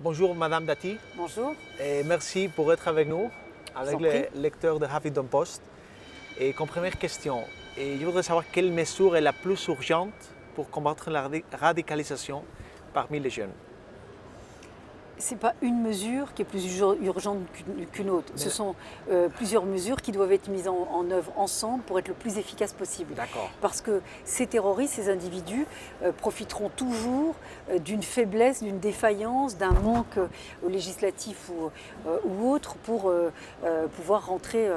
Bonjour Madame Dati, Bonjour. et merci pour être avec nous, vous en avec prie. les lecteurs de Huffington Post. Et comme première question, je voudrais savoir quelle mesure est la plus urgente pour combattre la radicalisation parmi les jeunes. Ce n'est pas une mesure qui est plus urgente qu'une autre. Ce Mais- sont plusieurs mesures qui doivent être mises en œuvre ensemble pour être le plus efficace possible. D'accord. Parce que ces terroristes, ces individus, profiteront toujours d'une faiblesse, d'une défaillance, d'un manque législatif ou autre pour pouvoir rentrer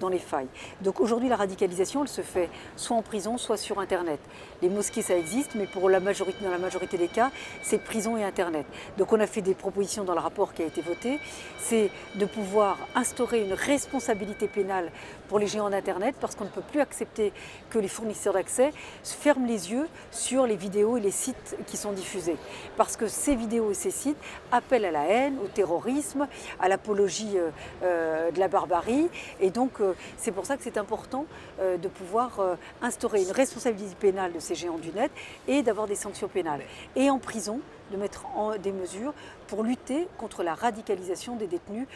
dans les failles. Donc aujourd'hui, la radicalisation, elle se fait soit en prison, soit sur Internet. Les mosquées, ça existe, mais dans la majorité des cas, c'est prison et Internet. Donc on a fait des propositions dans le rapport qui a été voté, c'est de pouvoir instaurer une responsabilité pénale pour les géants d'Internet, parce qu'on ne peut plus accepter que les fournisseurs d'accès ferment les yeux sur les vidéos et les sites qui sont diffusés. Parce que ces vidéos et ces sites appellent à la haine, au terrorisme, à l'apologie de la barbarie. Et donc c'est pour ça que c'est important de pouvoir instaurer une responsabilité pénale de ces géants du net et d'avoir des sanctions pénales. Et en prison, de mettre des mesures pour lutter contre la radicalisation des détenus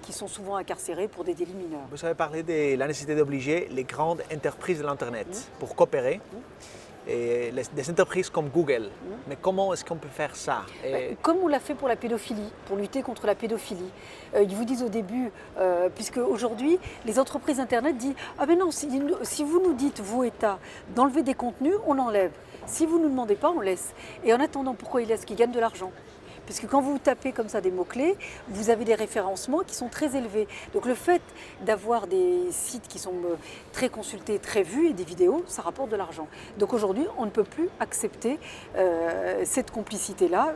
qui sont souvent incarcérés pour des délits mineurs. Vous avez parlé de la nécessité d'obliger les grandes entreprises de l'Internet pour coopérer, et des entreprises comme Google. Mais comment est-ce qu'on peut faire ça? Comme on l'a fait pour la pédophilie, pour lutter contre la pédophilie. Ils vous disent au début, puisque aujourd'hui, les entreprises Internet disent « Ah ben non, si vous nous dites, vous État, d'enlever des contenus, on enlève. Si vous ne nous demandez pas, on laisse. » Et en attendant, pourquoi ils laissent? Qu'ils gagnent de l'argent. Parce que quand vous tapez comme ça des mots-clés, vous avez des référencements qui sont très élevés. Donc le fait d'avoir des sites qui sont très consultés, très vus et des vidéos, ça rapporte de l'argent. Donc aujourd'hui, on ne peut plus accepter cette complicité-là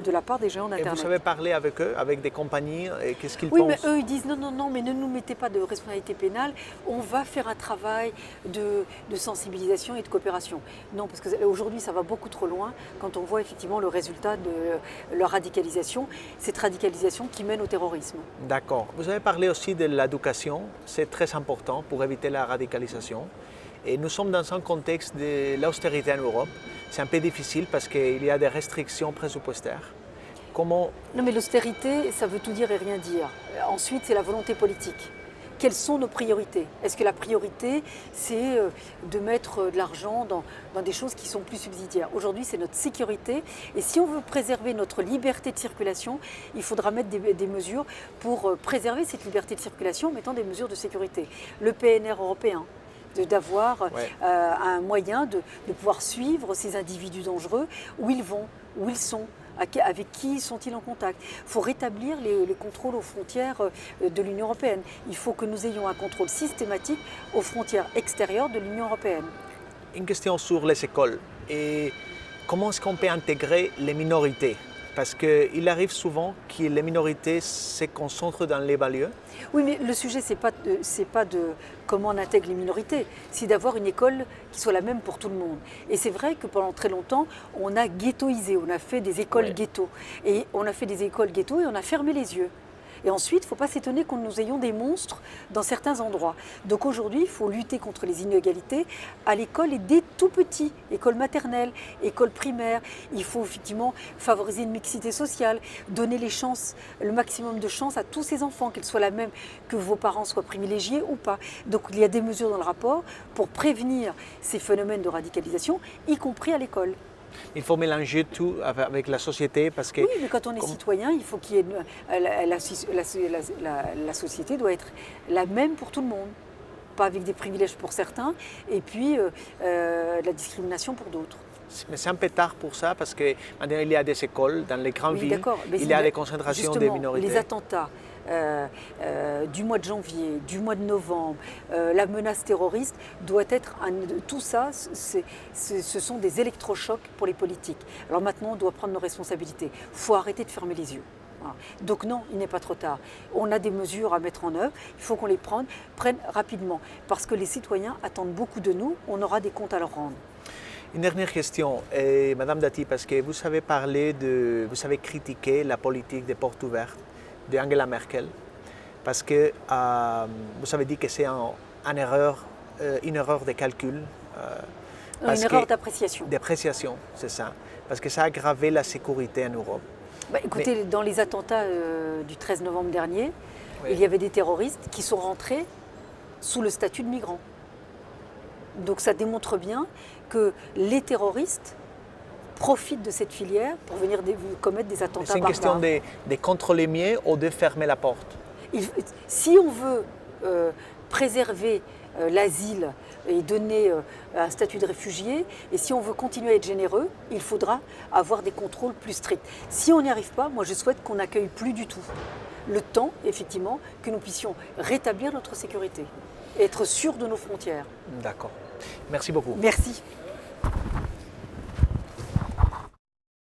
de la part des géants Et d'Internet. vous avez parlé avec eux, avec des compagnies, et qu'est-ce qu'ils Oui, pensent? mais eux, ils disent non, mais ne nous mettez pas de responsabilité pénale, on va faire un travail de sensibilisation et de coopération. Non, parce qu'aujourd'hui, ça va beaucoup trop loin quand on voit effectivement le résultat de leur radicalisation, cette radicalisation qui mène au terrorisme. D'accord. Vous avez parlé aussi de l'éducation, c'est très important pour éviter la radicalisation. Et nous sommes dans un contexte de l'austérité en Europe. C'est un peu difficile parce qu'il y a des restrictions présupuestaires. Comment... Non, mais l'austérité, ça veut tout dire et rien dire. Ensuite, c'est la volonté politique. Quelles sont nos priorités? Est-ce que la priorité, c'est de mettre de l'argent dans des choses qui sont plus subsidiaires? Aujourd'hui, c'est notre sécurité. Et si on veut préserver notre liberté de circulation, il faudra mettre des mesures pour préserver cette liberté de circulation en mettant des mesures de sécurité. Le PNR européen, d'avoir un moyen de pouvoir suivre ces individus dangereux, où ils vont, où ils sont. Avec qui sont-ils en contact? Il faut rétablir les contrôles aux frontières de l'Union européenne. Il faut que nous ayons un contrôle systématique aux frontières extérieures de l'Union européenne. Une question sur les écoles. Et comment est-ce qu'on peut intégrer les minorités? Parce qu'il arrive souvent que les minorités se concentrent dans les banlieues. Oui, mais le sujet, c'est pas de comment on intègre les minorités, c'est d'avoir une école qui soit la même pour tout le monde. Et c'est vrai que pendant très longtemps, on a ghettoisé, on a fait des écoles ghetto. Et on a fait des écoles ghetto et on a fermé les yeux. Et ensuite, il ne faut pas s'étonner que nous ayons des monstres dans certains endroits. Donc aujourd'hui, il faut lutter contre les inégalités à l'école et dès tout petit, école maternelle, école primaire. Il faut effectivement favoriser une mixité sociale, donner les chances, le maximum de chances à tous ces enfants, qu'elles soient la même, que vos parents soient privilégiés ou pas. Donc il y a des mesures dans le rapport pour prévenir ces phénomènes de radicalisation, y compris à l'école. Il faut mélanger tout avec la société parce que... Oui, mais quand on est citoyen, il faut qu'il y ait la société doit être la même pour tout le monde. Pas avec des privilèges pour certains et puis la discrimination pour d'autres. Mais c'est un peu tard pour ça parce que maintenant il y a des écoles dans les grandes villes, il y a des concentrations des minorités. Les attentats du mois de janvier, du mois de novembre, la menace terroriste doit être tout ça, ce sont des électrochocs pour les politiques. Alors maintenant, on doit prendre nos responsabilités. Il faut arrêter de fermer les yeux. Voilà. Donc non, il n'est pas trop tard. On a des mesures à mettre en œuvre, il faut qu'on les prenne rapidement parce que les citoyens attendent beaucoup de nous, on aura des comptes à leur rendre. Une dernière question, Madame Dati, parce que vous avez critiqué la politique des portes ouvertes d'Angela Merkel, parce que vous avez dit que c'est une erreur de calcul. Une erreur d'appréciation. D'appréciation, c'est ça. Parce que ça a aggravé la sécurité en Europe. Écoutez, dans les attentats du 13 novembre dernier, Oui. il y avait des terroristes qui sont rentrés sous le statut de migrants. Donc ça démontre bien que les terroristes profitent de cette filière pour venir commettre des attentats C'est une question barbares. de contrôler mieux ou de fermer la porte. Si on veut préserver l'asile et donner un statut de réfugié, et si on veut continuer à être généreux, il faudra avoir des contrôles plus stricts. Si on n'y arrive pas, moi je souhaite qu'on n'accueille plus du tout. Le temps, effectivement, que nous puissions rétablir notre sécurité et être sûrs de nos frontières. D'accord. Merci beaucoup. Merci.